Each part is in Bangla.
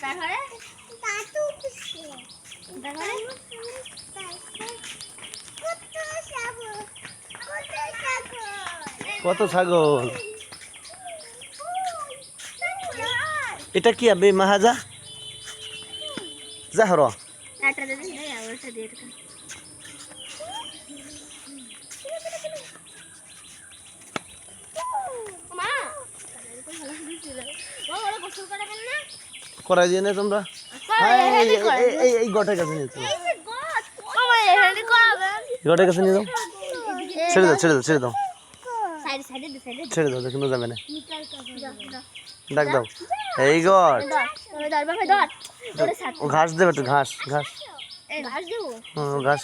তারপরে কত ছাগল, এটা কি আবে মাহাজা যা হর করাই দিয়ে না তোমরা এই গটের কাছে নিয়ে চলো, গটের কাছে নিয়ে যাও, ছেড়ে দাও ছেড়ে দাও ছেড়ে দাও ছেড়ে দাও, দেখুন যাবে না, ডাক দাও এই গট ঘাস দেবে একটু, ঘাস ঘাস ঘাস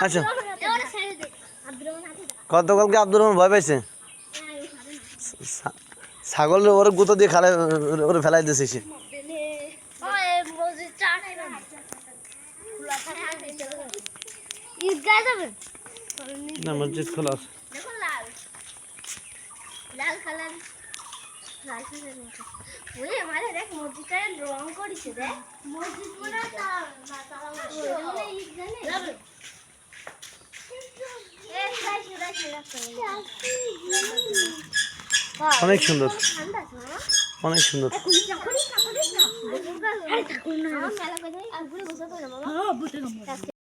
আচ্ছা গতকালকে আব্দুর রহমান ভয় পাইছে, ছাগল ওর গুঁতো দিয়ে খালে ওরে ফেলাই দিয়েছে সে। না মসজিদ খোলা আছে, রং করেছে দেখ মসজিদ অনেক সুন্দর অনেক সুন্দর।